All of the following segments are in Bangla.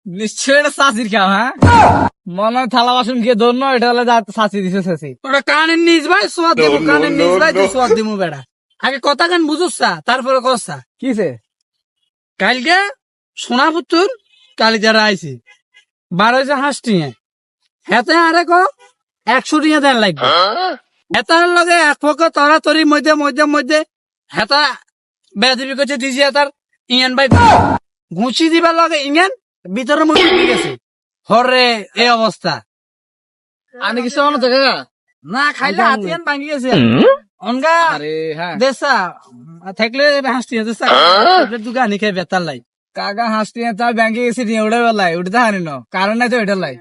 নিশ্চয় এটা চাচির খাও, হ্যাঁ মনে হয় থালা বাসন খেয়ে ধন্য এটা হলে চাচি দিছে চাচি। ওটা কানের নিজ ভাই সোয়াদ দেবো, কানের নিজ ভাই তুই সোয়াদ দিবো বেড়া। আগে কথা কান বুঝুসা তারপরে কসা। কিসে? কালকে সোনাপুত্তুর কালিদারা আইছি 12 হাঁস টিঙে হেতে আরে কো 100 টিঙে দেন লাগবে। হেতার লগে এক পক্ষ তরাতরির মধ্যে মধ্যে মধ্যে হেতা বেদিবি করছে দিছি হেতার ইংন ভাই ঘুষি দিবার লগে ইংন ভিতরের মধ্যে ঢুকে গেছে। হরে এই অবস্থা। আমি কিছু মনে থাকে না? না খাইলে হাতিয়ান ভাঙি গেছে অনগা। আরে হ্যাঁ দেশা থাকলে হাসটি দেশা দুগানি খাই বেতার লাই কাকা হাসটি তার ব্যাংকে গেছি নিয়ে উঠে বেলায় উঠতে হানি ন কারণ নাই তো এটা লাই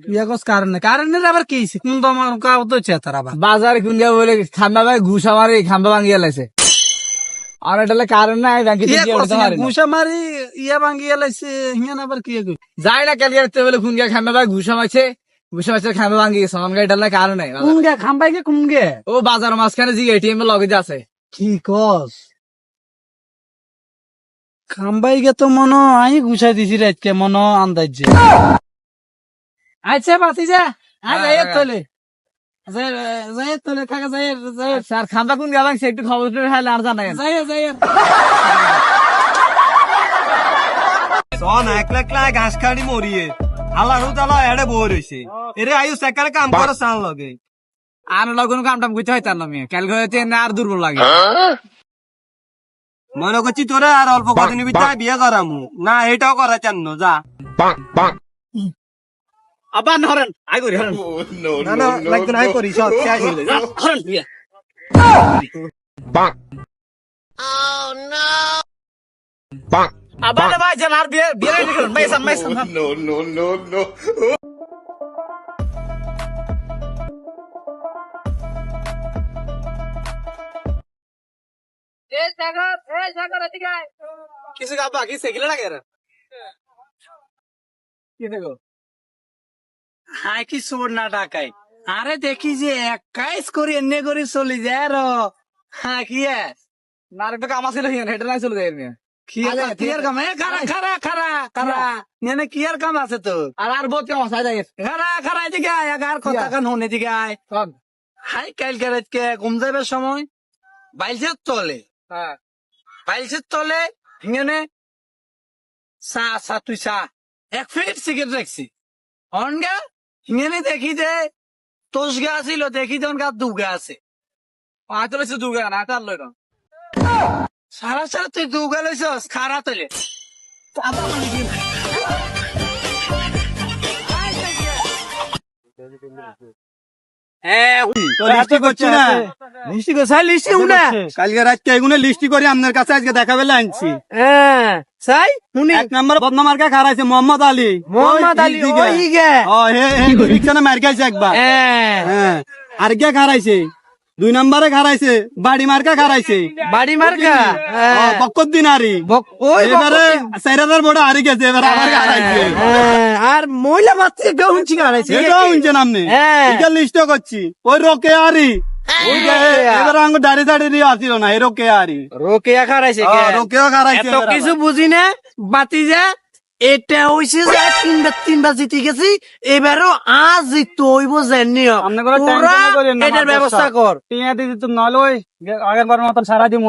তুই একস কারণে কারণের আবার কি কোন তো আমার কাউ তো চেতার আবার বাজারে খুনগা বলে খাম্বা ভাই ঘুষ আমার খাম্বা ভাঙিয়ে লাইছে আর এটা কারণ নাই ব্যাংকে উঠতে পারি ঘুষা মারি ইয়া ভাঙিয়ে লাইছে হিয়ান আবার কি যাই না ক্যালিয়ারতে বলে খুনগা খাম্বা ভাই ঘুষ মারছে ঘুষ মারছে খাম্বা ভাঙি গেছে আমার এটা কারণ নাই কোন গে খাম্বাই গে কোন গে ও বাজার মাঝখানে জি এটিএম এর লগে আছে কি কস খাম্বাই গে তো মনো আই ঘুষাই দিছি রাতকে মনো আন্দাজ আচ্ছা বাতি যা আয় যাই তোলে যাই তোলে কাকা যাই যাই স্যার খাম্বা কোন গা ভাঙছে একটু খবর হাইলে আর জানাই যাই যাই সন একলা একলা ঘাস খাড়ি মরিয়ে আল্লাহ তালা এড়ে বই রয়েছে এরে আয়ু সেকারে কাম করে সান লগে আর লগন কাম টাম করতে হয় তার নামে ক্যালকে হইতে না আর দুর্বল লাগে মনে করছি তোরে আর অল্প কদিনের ভিতরে বিয়ে করামু না এটাও করা চান যা আবার হরেন আই করি হরেন না না লাগবে না করি সব শেষ হয়ে যায় হরেন বিয়া আবার ভাই জান আর বিয়ে বিয়ে রেডি করুন মাইসান মাইসান কিছু গাবা কি সেগিলা লাগে রে কি দেখো হাই কি সোর না ডাকাই আরে দেখি যে 21 করে এনে করে চলে যায় র হ্যাঁ কি না একটা কাম আছে না হেডে নাই চলে যায় এমনি কিয়ার কাম খারা খারা খারা খারা নেনে কিয়ার কাম আছে তো আর বহুত কাম আছে যাই খারা খারা এদিকে আয় আগার কথা কান হন এদিকে আয় সব হাই কাল কে ঘুম যাবার সময় বাইলসের তলে হ্যাঁ বাইলসের তলে হিঙেনে তুই 1 ফিট সিগারেট রাখছি অনগা হিঙেনে দেখি যে তোষ গা ছিল দেখি যে অনগা দুগা আছে আতো লইছে দুর্গা না তার লইল সারা সারা তুই দুগা লইছস খারা তলে লিস্টি করছি না লিস্টি কো সাই লিস্টি উনা কালকে রাতকে এগুলো লিস্টি করে আপনার কাছে আজকে দেখাবে আনছি হ্যাঁ সাই উনি 1 নম্বর বদনামার্কা খারাইছে মোহাম্মদ আলী ওই গে ও হে রিকশানে মার খাইছে একবার হ্যাঁ আর কে খারাইছে 2 নম্বরে খারাইছে বাড়ি মার্কা খারাইছে বাড়ি মার্কা বকত দিনারি ওই এবারে 4000 বড় হারি গেছে এবারে আবার খারাইছে আর মহিলা বাচ্চা গৌঞ্চি খারাইছে এটাও শুনছেন আপনি এটা লিস্ট করছি ওই রোকে আরি এবারে আঙ্গ দাড়ি দাড়ি দিয়ে আসিল না এই রোকে আরি রোকেয়া খারাইছে রোকেও খারাইছে এত কিছু বুঝি না বাতি যা এটা হইছে যে তিনবার জিতে গেছি এবারও আজ জিততে হইব জানি এটার ব্যবস্থা কর টিয়া দিদি তুমি নলে ওই আগের বার মতন সারা দিন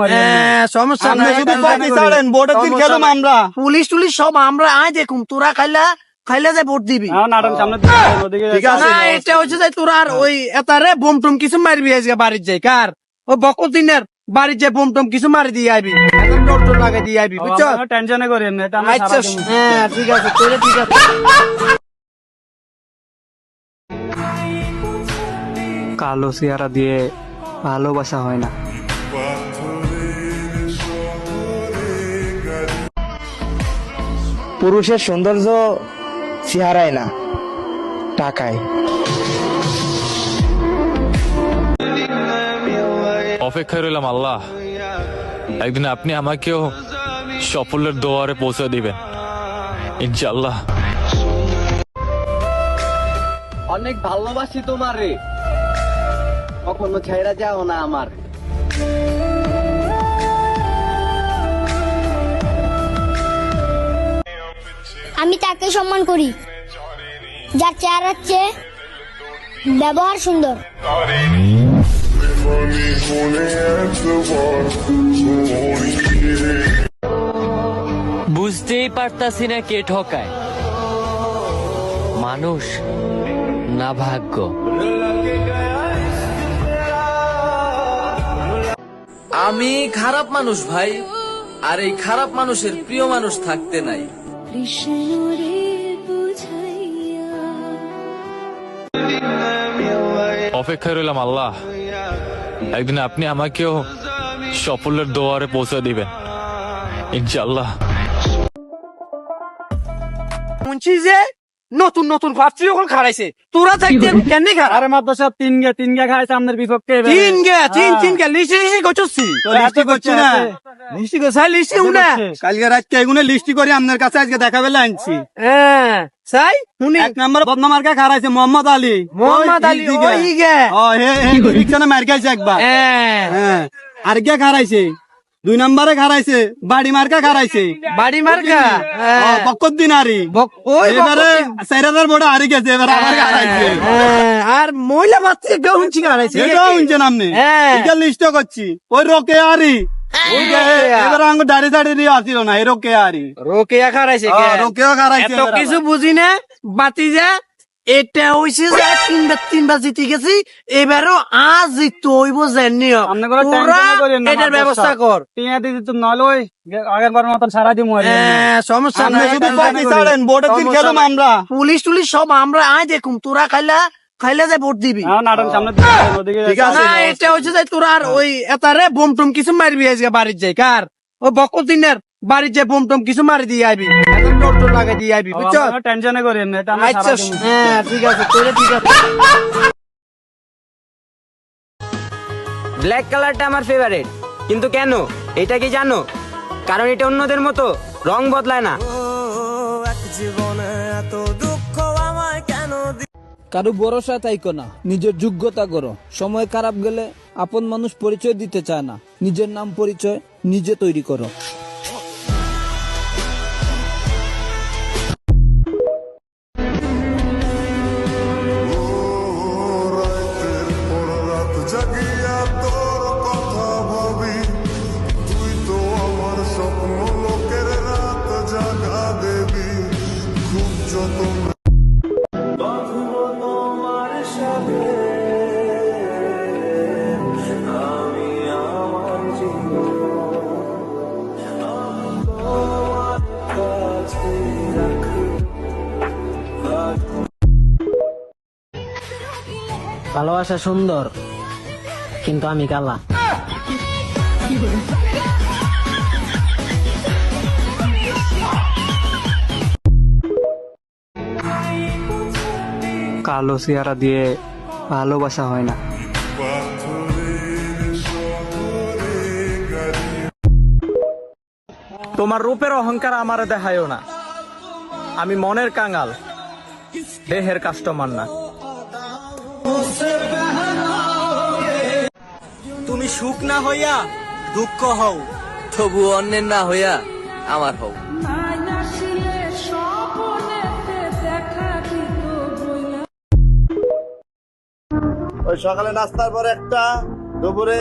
সমস্যা আপনি নাই শুধু পার্টি ছাড়েন ভোটের দিন খেলাম আমরা পুলিশ টুলিশ সব আমরা আয় দেখুন তোরা খাইলে যে ভোট দিবি নাটন সামনে ঠিক আছে না এটা হচ্ছে যে তোরা আর ওই এতারে বোম টুম কিছু মারবি আজকে বাড়ির যাই কার ও বকল দিনের বাড়ির যে বোম টুম কিছু মারি দিয়ে আইবি টোল টোল লাগাই দিয়ে আইবি বুঝছো টেনশনে করি এমনি এটা আমরা আচ্ছা হ্যাঁ ঠিক আছে তোরে ঠিক আছে কালো চেহারা দিয়ে ভালোবাসা হয় না। পুরুষের সৌন্দর্য চেহারায় না টাকায়। অপেক্ষায় রইলাম আল্লাহ, একদিন আপনি আমাকেও সাফল্যের দুয়ারে পৌঁছে দিবেন ইনশাআল্লাহ। অনেক ভালোবাসি তোমারে, কখনো ছেড়ে যাও না আমার। আমি তাকে সম্মান করি যার চেহারার চেয়ে ব্যবহার সুন্দর। বুঝতেই পারতাছি না কে ঠকায়, মানুষ না ভাগ্য। আমি খারাপ মানুষ ভাই, আর এই খারাপ মানুষের প্রিয় মানুষ থাকতে নাই। অপেক্ষায় রইলাম আল্লাহ, একদিন আপনি আমাকেও সাফল্যের দুয়ারে পৌঁছে দিবেন ইনশাআল্লাহ। শুনছি যে নতুন নতুন প্রার্থী যখন খারাইছে, তোরা থাকতে কেন খারাপ? আরে মাত্র সব তিন গে খাইছে আপনার বিপক্ষে তিন গে লিস্টি করছি, লিস্টি করছি না, লিস্টি করছাই লিস্টি উনা কালকে রাতকে এগুলো লিস্টি করে আপনার কাছে আজকে দেখাবে আনছি। হ্যাঁ সাই শুনি এক নম্বর বদনামার কে খারাইছে মোহাম্মদ আলী। মোহাম্মদ আলী ওই গে রিক্সানে মার খাইছে একবার। হ্যাঁ হ্যাঁ, আর কে খারাইছে 2 নম্বরে খারাইছে বাড়ি মার্কা খারাইছে। বাড়ি মার্কা বকদ্দিন আরি ওই এবারে 4000 বড় হারি গেছে, এবারে আবার খারাইছে। আর মহিলা মাত্র কেউ শুনছি খারাইছে, এটাও শুনছেন আপনি? এটা লিস্ট করছি। ওই রোকে আরি এবারে আঙ্গুর দাড়ি দাড়ি দিয়ে আসিল না, এই রোকে আরি রোকেয়া খারাইছে। রোকেও খারাইছে। এত কিছু বুঝি না বাতি যা, এটা হইছে যে তিনবার জিতে গেছি, এবারও আজ জিততে হইব জানিও। এটার ব্যবস্থা কর, টিয়া দিদি তুমি নলে ওই আগের বার মতন সারা দিন সমস্যা আপনি নাই। শুধু পার্টি ছাড়েন, ভোটের দিন খেলাম আমরা। পুলিশ টুলিশ সব আমরা আয় দেখুম, তোরা খাইলে যে ভোট দিবি। নাটক সামনে ঠিক আছে। না এটা হচ্ছে যে তোরা আর ওই এতারে বোম টুম কিছু মারবি আজকে বাড়ির যাই, কার ওই বকর দিনের বাড়ির যে বোম টুম কিছু মারি দিয়ে আইবি, টোল টোল লাগাই দিয়ে আইবি, বুঝছো? টেনশনে করেন না, এটা আমরা আচ্ছা সারা দিন- হ্যাঁ ঠিক আছে, তোরে ঠিক আছে। ব্ল্যাক কালারটা আমার ফেভারিট, কিন্তু কেন এটা কি জানো? কারণ এটা অন্যদের মতো রং বদলায় না। কারো ভরসা তাইকো না, নিজের যোগ্যতা করো। সময় খারাপ গেলে আপন মানুষ পরিচয় দিতে চায় না, নিজের নাম পরিচয় নিজে তৈরি করো। ভালোবাসা সুন্দর, কিন্তু আমি কালা। কালো চেহারা দিয়ে ভালোবাসা হয় না। তোমার রূপের অহংকার আমারে দেখায়ও না, আমি মনের কাঙাল, দেহের কাস্টমার না। তুমি সুখ না হইয়া দুঃখ হও, তবু অন্যের না হইয়া আমার হও। ওই সকালে নাস্তার পর একটা, দুপুরে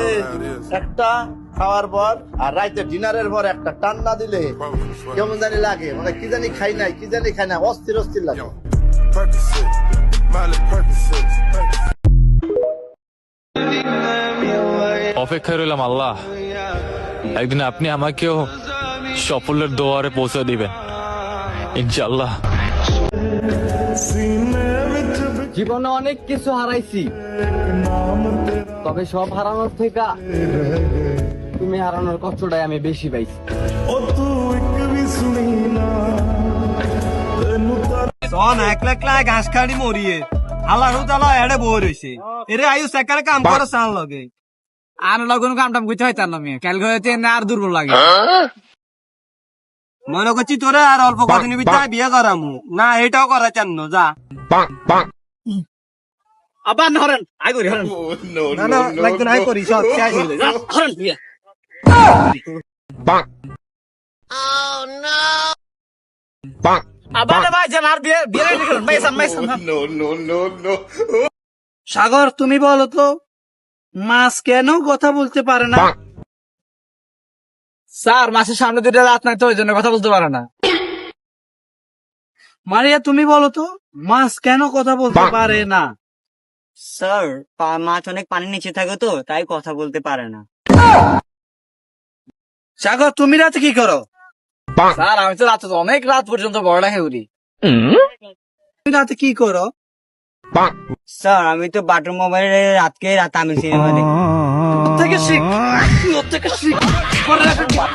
একটা, খাওয়ার পর আর রাইতে ডিনারের পর একটা টান না দিলে কেমন জানি লাগে, মানে কি জানি খাই নাই, কি জানি খাই না, অস্থির অস্থির লাগে। অপেক্ষায় রইলাম আল্লাহ, একদিন আপনি আমাকেও সাফল্যের দুয়ারে পৌঁছে দিবেন ইনশাআল্লাহ। জীবনে অনেক কিছু হারাইছি, তবে সব হারানোর থেকে তুমি হারানোর কষ্টটাই আমি বেশি পাইছি। একলা একলা ঘাস খাড়ি মরিয়ে আল্লাহ তালা এড়ে বই রয়েছে, এরে আয়ু সেকারে কাম করে চান লগে। আর কোনো কাম টাম করতে হয় তার নামে, কালকে হয়েছে না আর দুর্বল লাগে। মনে করছি তোরে আর অল্প কদিন ভিতরে বিয়ে করামু না, এটাও করা চান না, যা আবার ধরেন আই করি হরেন, না না লাগবে না, করি সব শেষ হইলে যা। হরেন বিয়া। আবার ভাই যান আর বিয়ে বিয়ে রেডি করুন ভাই সাম ভাই সাম সাগর তুমি বলো তো মাছ কেন কথা বলতে পারে না? স্যার মাসের সামনে দুটো রাত নাই তো ওই জন্য কথা বলতে পারে না। মারিয়া তুমি বলো তো মাছ কেন কথা বলতে পারে না? স্যার মাছ অনেক পানির নিচে থাকে তো তাই কথা বলতে পারে না। সাগর তুমি রাতে কি করো? স্যার আমি তো রাত অনেক রাত পর্যন্ত পড়ালেখা করি। তুমি রাতে কি করো? স্যার আমি তো বাটন মোবাইলে রাতকে রাত আমি সিনেমা দেখি। ওর থেকে শিখ, তুই ওর থেকে শিখ। পড়ালেখা কর।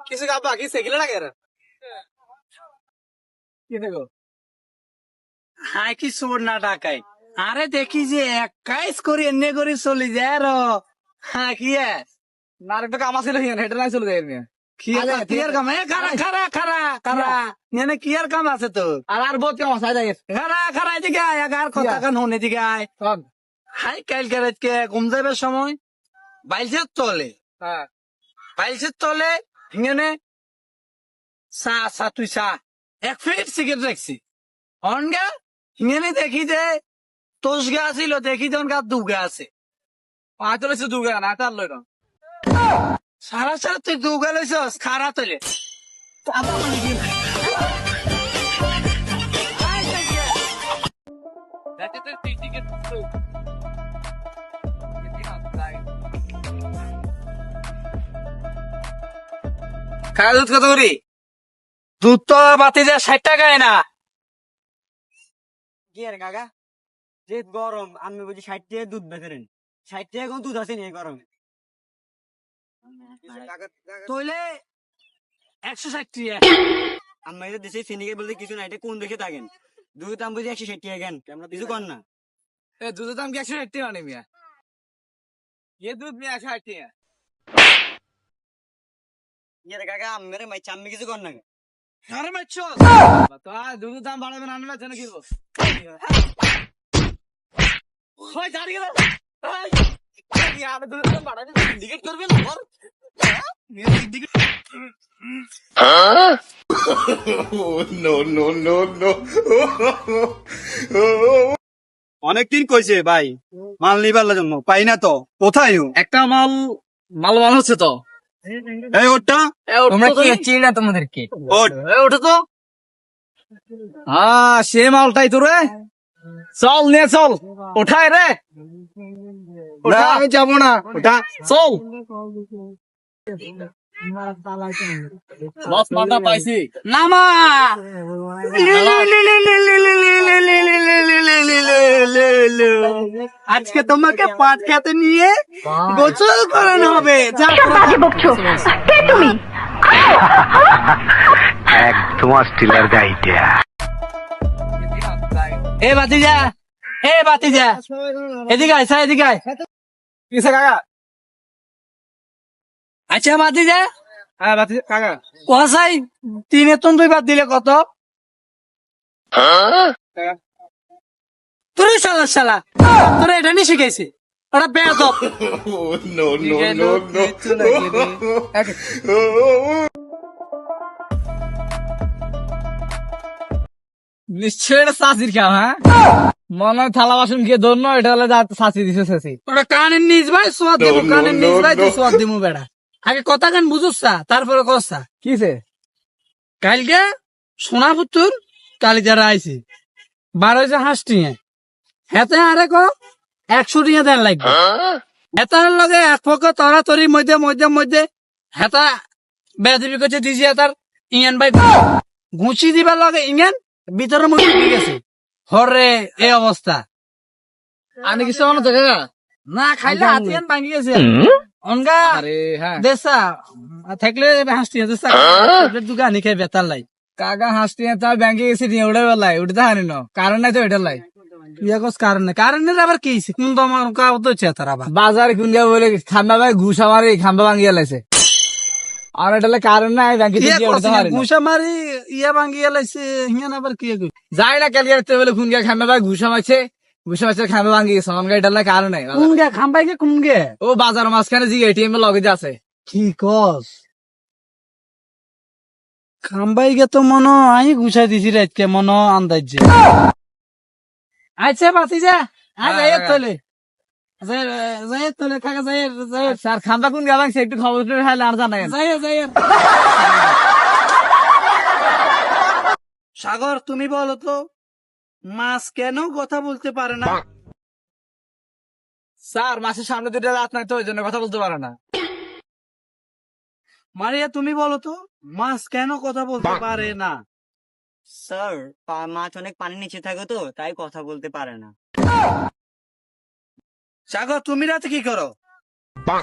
কিছু গাবা কি সেগুলো লাগে কি দেখো হাই কি সোর না ডাকাই আরে দেখি যে একাইশ করে এনে করে চলে যায় আর হ্যাঁ কি না একটা কাম আছে হেঁটে নাই চলে যায় এমনি। কিয়ার কাম খারা খারা খারা খারা এনে কিয়ার কাম আছে তো আর বহুত কাম আছে যাই খারা খারা এদিকে আয় আগার কথা কান হন এদিকে আয় হাই কাল কে ঘুম যাবে সময় বাইলছে তলে হ্যাঁ বাইলছে তলে হিঙেনে চা চা তুই চা এক প্যাকেট সিগারেট রাখছি অনগা হিঙেনে দেখি যে তোষ গা ছিল দেখি যে অনগা দুগা আছে পাঁচ লইছে দুগা না তার লই না সারা সারা তুই দুগা লইছস খারা তলে খাওয়া দুধ কত করি দুধ তো বাতি যা 60 টাকায় না কি আর কাকা যে গরম আমি বলছি 60 টাকা দুধ বেচেন 60 টাকা কোন দুধ আছে নি গরমে? তইলে 160 টাকা আমরা এই দেশে সিনিকে বলতে কিছু না এটা কোন দেখে থাকেন দুধ দাম বুঝি 160 টাকা কেন আমরা কিছু কর না। এ দুধের দাম কি 160 টাকা নি মিয়া ये दूध में 160 টাকা কি আর কাকা মেরে মাই চাম্মি কিছু কর না আরে মাচ্ছো তো দুধের দাম বাড়াবেন আনবে জানো কি গো ওই দাঁড়িয়ে গেল এই আর দুধের দাম বাড়াবেন সিন্ডিকেট করবেন আর মেয়ে সিন্ডিকেট অনেকদিন কইছে ভাই মাল নিবার জন্য পাই না তো কোথায় একটা মাল মাল মাল হচ্ছে তো এই ওটা তোমরা কি চিনি না তোমাদেরকে ওট ওটা তো হ্যাঁ সে মালটাই তো রে চল নে চল ওঠায় রে না আমি যাবো না ওটা চল লস মালটা পাইছি নামা আজকে তোমাকে পাট খেতে নিয়ে গোসল করানো হবে যা তুমি একদম অস্ট্রেলিয়ার গাইডিয়া এ বাতিজা এদিকে আয় স্যার এদিকে আয় কিসে কাকা আচ্ছা বাতিজা হ্যাঁ বাতি কাকা কসাই 3 এতন 2 বাদ দিলে কত? তুই শালা তোরা এটা নিয়ে শিখাইছে ওরা বেয়াদব নিশ্চয় এটা চাষির কাম হ্যাঁ মনে হয় থালা বাসন গিয়ে ধন্য এটা হলে চাষি দিছে চাষি ওটা কানের নিজ ভাই সোয়াদ দিব কানের নিজ ভাই তুই সোয়াদ দিব বেড়া আগে কথা গান বুঝুসা তারপরে কসা কিসে কালকে সোনাপুত্তর কালি যারা আইছে 12 হাঁসটিয়ে হেতে আরে কো 100 টাকা দেন লাগবে হেতার লগে এক পক্ষ তরাতরির মধ্যে মধ্যে মধ্যে হেতা বেদিবি করছে দিছি হেতার ইয়েন ভাই ঘুষি দিবার লগে ইয়েন ভিতরে মধ্যে ঢুকে গেছে হরে এই অবস্থা আমি কিছু মনে তো কাকা না খাইলে হাতিয়ান ভাঙি গেছে অনগা আরে হ্যাঁ দেশা থাকলে হাসটি দেশা দুগানি খাই বেতার লাই কাকা হাসতে তার ব্যাংকে গেছি নিয়ে ওটা বেলায় উঠতে হানি ন কারণ নাই তো এটা লাই ইয়াকস কারণে কারণের আবার কি হইছে? কোন তোমার কাউ তো চেতার আবার বাজার কুন্ডিয়া বলে খাম্বা ভাই ঘুষ আমার এই খাম্বা ভাঙিয়া লাইছে আর এটা কারণ নাই ব্যাংকে ঘুষা মারি ইয়া ভাঙ্গি গেলাইছে হিয়ান আবার কি যাই না ক্যালিয়ার বলে খুনগা খাম্বা ভাই ঘুষা মারছে খাম্বা ভাঙ্গি গেছে আমার গাড়িটা কারণ নাই কোনগে খাম্বাই কে কোনগে ও বাজার মাঝখানে জি এটিএম এর লগে আছে কি কস খাম্বাই গে তো মনো আই ঘুষাই দিছি রাতকে মনো আন্দাজ আচ্ছা বাতি যা আয় যাই তোলে যাই তোলে কাকা যাই স্যার খাম্বা কোন গেলাম সে একটু খবর টবর হাইলে আর জানাই যাই সাগর তুমি বলো তো মাছ কেন কথা বলতে পারে না স্যার মাছের সামনে দুটো রাত নাই তো ওই জন্য কথা বলতে পারে না মারিয়া তুমি বলো তো মাছ কেন কথা বলতে পারে না স্যার মাছ অনেক পানির নিচে থাকে তো তাই কথা বলতে পারে না। সাগর তুমি রাতে কি করো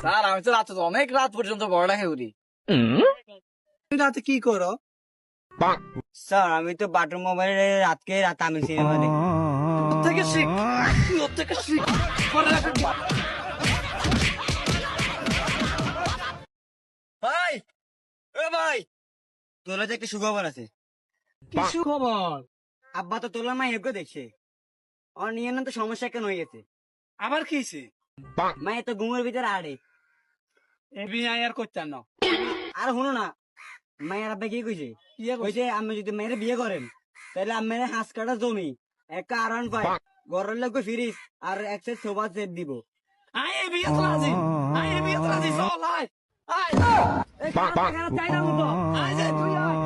স্যার আমি তো রাতে অনেক রাত পর্যন্ত পড়ালেখা করি তুমি রাতে কি করো স্যার আমি তো বাটন মোবাইলে রাত আমি সিনেমা দেখি। থেকে শিখ থেকে শিখ ভাই এ ভাই তোলা যে একটা সুখবর আছে। কিছু খবর আব্বা তো তোলা মা এগো দেখছে আর নিয়ে না তো সমস্যা কেন হয়ে গেছে। আবার কিছে মা তো ঘুমের ভিতরে আড়ে এবি আর করতেন না আর শুনো না মায়ের আব্বা কি কইছে কইছে আমি যদি মেয়ের বিয়ে করেন তাহলে আমি হাঁস কাটা জমি একটা আরান পাই ঘরের লাগবে ফ্রিজ আর একটা সোফা সেট দিব। আই এবি রাজি চল আয় আয় এই কাকা চাই না মতো আয় যা তুই আয়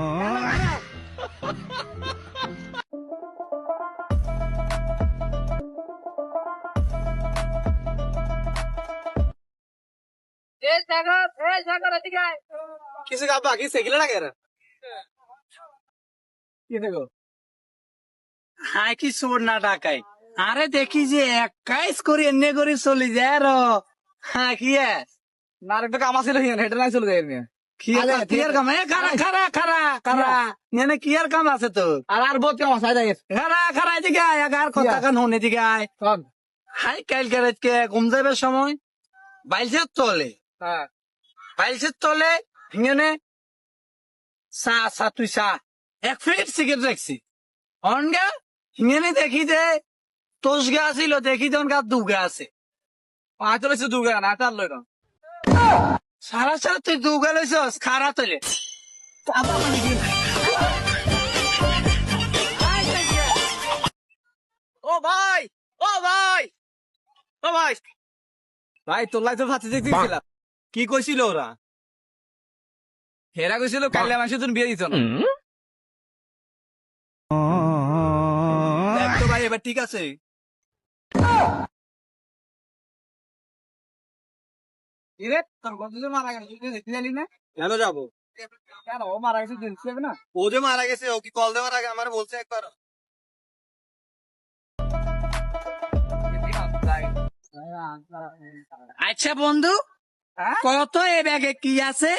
কিছু গাবা কি সেগিলে না কেন কি দেখো হাই কি সোর না ডাকাই আরে দেখি যে 21 করে এনে করে চলে যায় আর হ্যাঁ কি না একটা কাম আছে হেঁটে নাই চলে যায় কিয়ার কাম খারা এনে কিয়ার কাম আছে তো আর বহুত কাম আছে খারা এদিকে আয় আর কথা কান হন এদিকে আয় হাই কাল কে ঘুম যাবে সময় বাইলছে তলে বাইলছে তলে হিঙনে চা তুই চা 1 প্লেট সিগারেট রাখছি অনগা হিঙনে দেখি যে তোষ গা ছিল দেখি যে অনগা দুগা আছে হয়তো লইছে দুগা না তার লই না সারা তুই দুগা লইছস খারা তলে ও ভাই ভাই তোর লাই তো ভাতে দেখতেছিলাম কি কইছিল ওরা? হেরা কইছিল কাল্লা মাসে তুমি বিয়ে দিত না দেখ তো ভাই এবার ঠিক আছে। তোর কতজন মারা গেছে তুই দেখতে জানি না কেন যাবো? কেন ও মারা গেছে দেখতে যাবে না ও যে মারা গেছে ও কি কল দেওয়ার আগে আমার বলছে একবার। আচ্ছা বন্ধু কত এ ব্যাগে কি আছে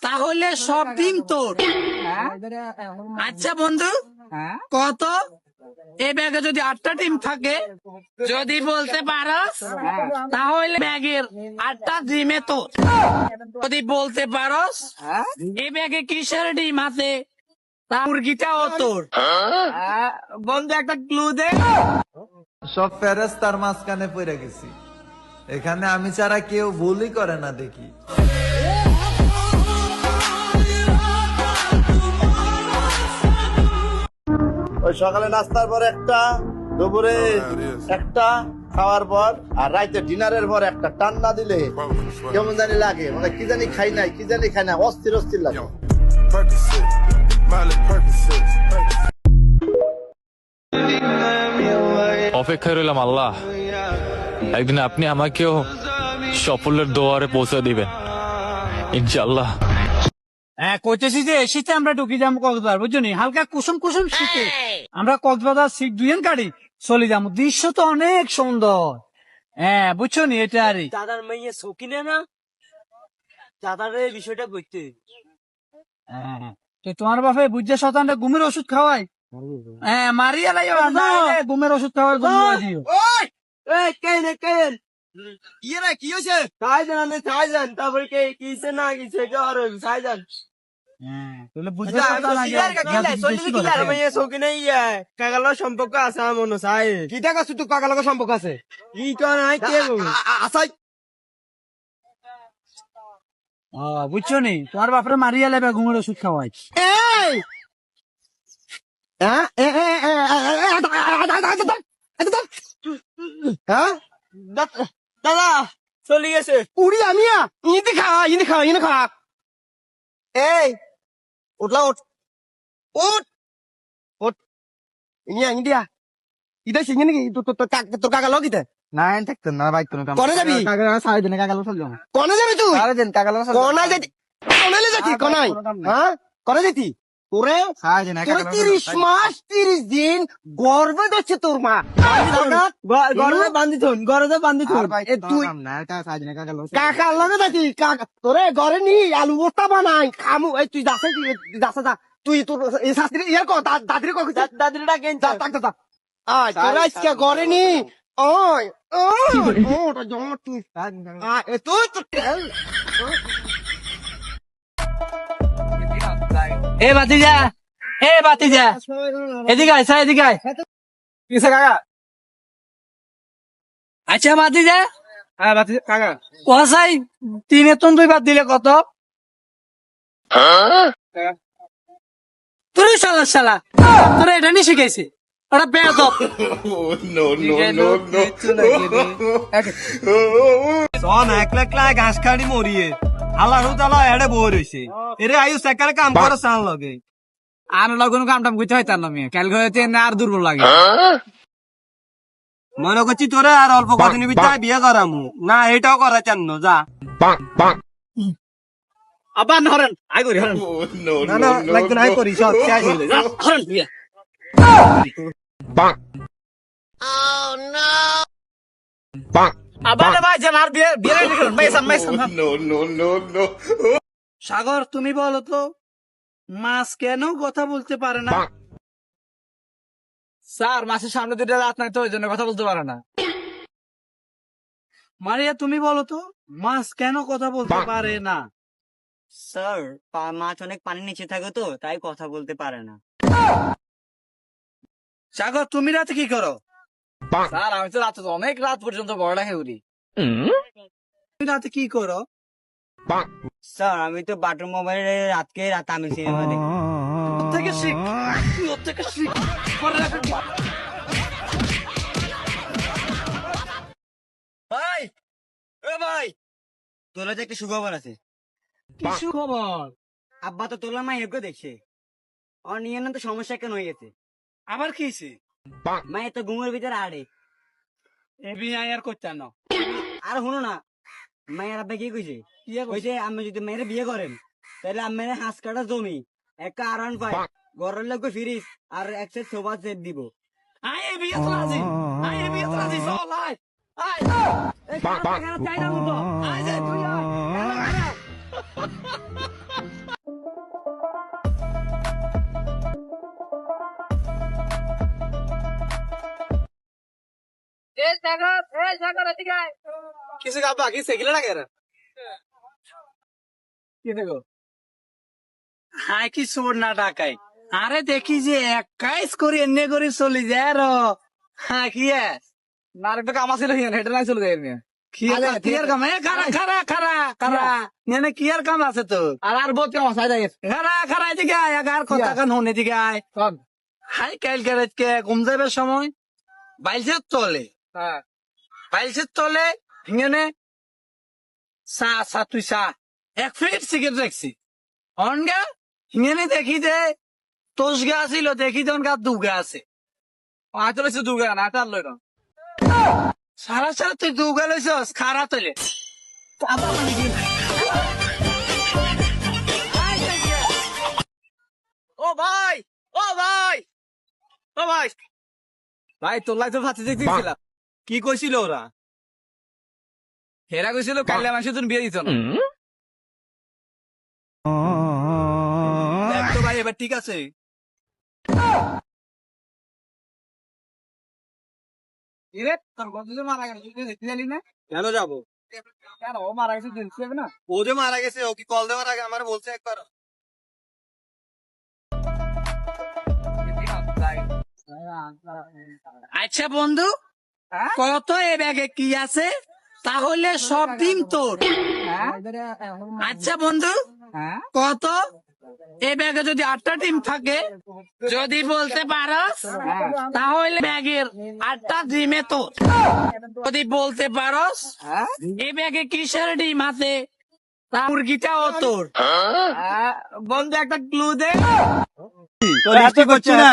তাহলে সব ডিম তোর আচ্ছা বন্ধু কত এ ব্যাগে যদি 8টা ডিম থাকে যদি বলতে পারস তাহলে ব্যাগের 8টা ডিমে তোর যদি বলতে পারস এ ব্যাগে কিসের ডিম আছে তা মুরগিটাও তোর বন্ধু একটা ক্লু দে সব ফেরেস্তার মাঝখানে পড়ে গেছি এখানে আমি ছাড়া কেউ ভুলই করে না দেখি। ওই সকালে নাস্তার পর একটা, দুপুরে একটা, খাওয়ার পর আর রাইতে ডিনারের পর একটা টান না দিলে কেমন জানি লাগে, মানে কি জানি খাই নাই অস্থির লাগে। অপেক্ষায় রইলাম আল্লাহ, একদিন আপনি আমাকেও সফলের দুয়ারে পৌঁছে দিবেন ইনশাআল্লাহ। হ্যাঁ কইতেছি যে শীতে আমরা ঢুকি যাবো কক্সবাজার বুঝছো নি, হালকা কুসুম শীতে আমরা কক্সবাজার সিট দুইজন গাড়ি চলে যাবো, দৃশ্য তো অনেক সুন্দর। হ্যাঁ বুঝছো নি এটা আর দাদার মেয়ে শৌখিনে না দাদার এই বিষয়টা বুঝতে। তোমার বাপে বুঝছে শতানটা ঘুমের ওষুধ খাওয়াই, হ্যাঁ মারিয়া লাই ঘুমের ওষুধ খাওয়ার ইয়ে রে কি হয়েছে চাই জান চাই জান তারপরে কে কিছে না কিছে কে আর চাই জান সম্পর্ক আছে আমার মনে চাই কিটা কাছে তো কাকা লগের সম্পর্ক আছে কি নাই কে আসাই বুঝছো নি তোমার বাপরে মারিয়া লেবে ঘুমের ওষুধ খাওয়াই এই দাদা চলে গেছে উড়ি আমিয়া ইনি খা এই উঠলা উঠ উঠ উঠ ইন্ডিয়া ইটা সিঙ্গে নাকি তোর কাকা লোক ইতে না থাকতেন না বাইক কোনো কাম কনে যাবি সাড়ে দিনে কাকালো চল যাবো কনে যাবি তুই সাড়ে দিন কাকালো কনাই যাবি কনাইলে যাচ্ছি কনাই হ্যাঁ কনে যেতি তোরে সাড়ে দিনে তোরে 30 মাস 30 দিন গর্বে ধরছে তোর মা গর্বে বান্ধি থন তুই সাড়ে দিনে কাকালো কাকার লগে যাচ্ছি কাকা তোরে ঘরে নি আলু বস্তা বানাই খামু এই তুই যাচ্ছে যা তুই তোর এই শাস্ত্রী ইয়ার কর দাদিরে কর দাদিরটা কেন যা তাক যা আয় তোরা আজকে ঘরে নি ওই ওটা জমা তুই আয় তুই তো এ বাতিজা এদিকে আয় এদিকে আয় কিসে কাকা আচ্ছা বাতিজা হ্যাঁ বাতি কাকা কসাই 3 এর 2 বাদ দিলে কত তুই শালা তোরা এটা নি শিখাইছে ওটা বেয়াদব সন একলা একলা ঘাস খাড়ি মরিয়ে আল্লাহর তাআলা এড়ে বই রইছে এরে আয়ু সেকারে কাম করে সান লগে আর লগন কাম টাম কইতে হয় তার নামে কাল হইতে না আর দুর্বল লাগে মনে করছি তোরে আর অল্প কদিনের ভিতরে বিয়ে করামু না এটাও করা চান যা আবার হরেন আই করি হরেন না না লাগবে না করি সব শেষ হইলো হরেন বিয়া আবার ভাই জান আর বিয়ে রেডি করুন সাগর তুমি বলো তো মাছ কেন কথা বলতে পারে না স্যার মাছের সামনে দুটো রাত নাই তো ওই জন্য কথা বলতে পারে না মারিয়া তুমি বলো তো মাছ কেন কথা বলতে পারে না স্যার মাছ অনেক পানির নিচে থাকে তো তাই কথা বলতে পারে না সাগর তুমি রাতে কি করো স্যার আমি তো রাতে অনেক রাত পর্যন্ত পড়ালেখা করি তুমি রাতে কি করো স্যার আমি তো বাটন মোবাইলে রাতকে আমি সিনেমা দেখি থেকে শিখ তুই ওর থেকে শিখ ভাই এ ভাই তোলা যে একটা সুখবর আছে কিছু খবর আব্বা তো তোলা মা এগো দেখছে আর নিয়ে না তো সমস্যা কেন হয়ে গেছে আবার খেয়েছে মা এত ঘুমের ভিতরে আড়ে এবি আর করতে না আর শুনো না মায়ের আব্বা কি কইছে কইছে আমি যদি মেয়ের বিয়ে করেন তাহলে আমি হাঁস কাটা জমি একটা আরান পাই ঘরের লোক ফিরিস আর এক সেট সোফা সেট দিব আয় এবি রাজি চল আয় আয় এই কাটা চাই না মতো আয় যা তুই আয় কিছু কাপা কি সেগিলে না কেন কি দেখো হাই কি সোর না ডাকাই আরে দেখি যে 21 করে এনে করে চলে যায় আর হ্যাঁ কি না একটা কাম আছে হেঁটে নাই চলে যায় কিয়ার কাম খারা নেনে কিয়ার কাম আছে তো আর বহুত কাম আছে খারা এদিকে আয় আর কথা কান হনে দিকে আয় হাই কাল কে ঘুম যাবে সময় বাইলসের তলে বাইলসের তলে হিঙেনে তুই 1 ফিট সিগারেট রাখছি অনগা হিঙেনে দেখি দে তোষ গা ছিল দেখি দন গা দুগা আছে আতো লইছে দুগা না তার লই না সারা তুই দুগা লইছস খারা তলে ও ভাই ভাই তোর লাই তো ভাতে দেখতেছিলাম কি কইছিল ওরা হেরা কইছিল কাইলে মাসে তুমি বিয়ে দিত না দেখ তো ভাই এবার ঠিক আছে এরে তোর গত যে মারা গেল তুই দেখতে জানি না? কেন যাবো? কেন ও মারা গেছে দেখতে যাবে না? ও যে মারা গেছে ও কি কল দেওয়ার আগে আমার বলছে একবার? আচ্ছা বন্ধু, কত এ ব্যাগে কি আছে? তাহলে সব ডিম তোর। আচ্ছা বন্ধু, কত এ ব্যাগে যদি 8টা ডিম থাকে, যদি বলতে পারস তাহলে ব্যাগের 8টা ডিমে তোর। যদি বলতে পারস এ ব্যাগে কিসের ডিম আছে, তা মুরগিটাও তোর। বন্ধু একটা ক্লু দে। লিস্টি করছি না,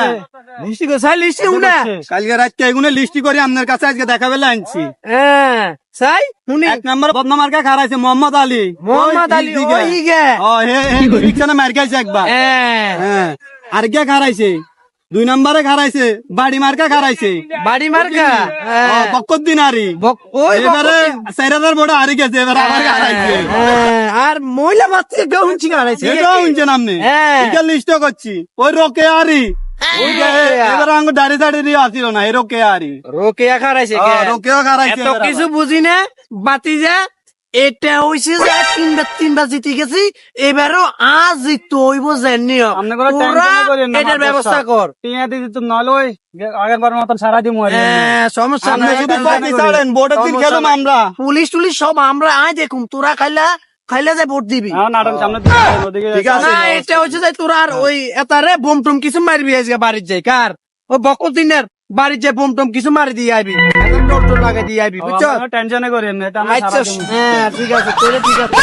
লিস্টি কোথায়? লিস্টি উনা কালকে রাতকে এগুলো লিস্টি করে আপনার কাছে আজকে দেখাবে আনছি। হ্যাঁ সাই শুনি। 1 নম্বর বদনামার্কা খারাইছে মোহাম্মদ আলী। মোহাম্মদ আলী ওই গে। ও হে রিকশানে মার খাইছে একবার। হ্যাঁ আর কে খারাইছে? 2 নম্বরে খারাইছে বাড়ি মার্কা খারাইছে। বাড়ি মার্কা বকত দিনারি। ওই এবারে 4000 বড় হারি গেছে, এবারে আবার খারাইছে। আর মহিলা বাচ্চা কেউ হুঁচি খারাইছে। এটাও শুনছেন আপনি? এটা লিস্ট করছি। ওই রোকে আরি এবার আঙ্গুর দাঁড়িয়ে দাঁড়িয়ে আসছিল না, এই রোকে আরি। রোকেয়া খারাইছে। রোকেও খারাইছে। এত কিছু বুঝি না বাতি যা। এটা হইছে যে তিনবার জিতে গেছি, এবারও আজ জিততে হইব জানি। এটার ব্যবস্থা কর। টিয়া দিদি তুমি নলে ওই আগের বার মতন সারা দিন সমস্যা আপনি শুধু বাকি ছাড়েন, ভোটের দিন খেলুম আমরা। পুলিশ টুলিশ সব আমরা আয় দেখুন, তোরা খাইলে যে ভোট দিবি। ঠিক আছে না এটা হচ্ছে যে তোরা আর ওই এতারে বোম টুম কিছু মারবি আজকে বাড়ির যাই। কার ওই বকল দিনের বাড়ির যে বোম টুম কিছু মারি দিয়ে আইবি, টোল টোল লাগাই দিয়ে আইবি, বুঝছো? টেনশনে করি আচ্ছা হ্যাঁ ঠিক আছে, তোরে ঠিক আছে।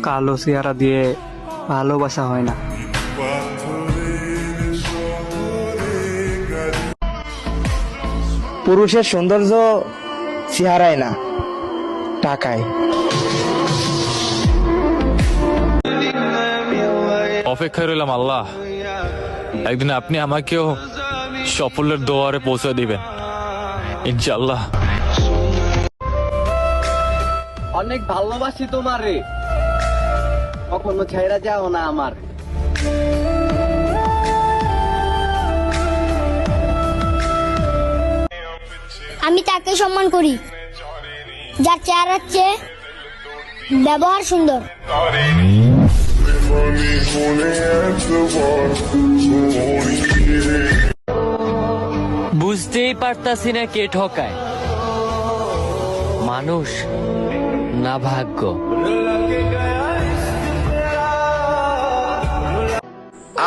কালো চেহারা দিয়ে ভালোবাসা হয় না। পুরুষের সৌন্দর্য চেহারায় না, টাকায়। অপেক্ষায় রইলাম আল্লাহ, একদিন আপনি আমাকেও সাফল্যের দুয়ারে পৌঁছে দিবেন ইনশাআল্লাহ। অনেক ভালোবাসি তোমারে, কখনো ছেড়ে যাও না আমার। আমি তাকে সম্মান করি যার চেহারার চেয়ে ব্যবহার সুন্দর। বুঝতেই পারতাছি না কে ঠকায়, মানুষ না ভাগ্য।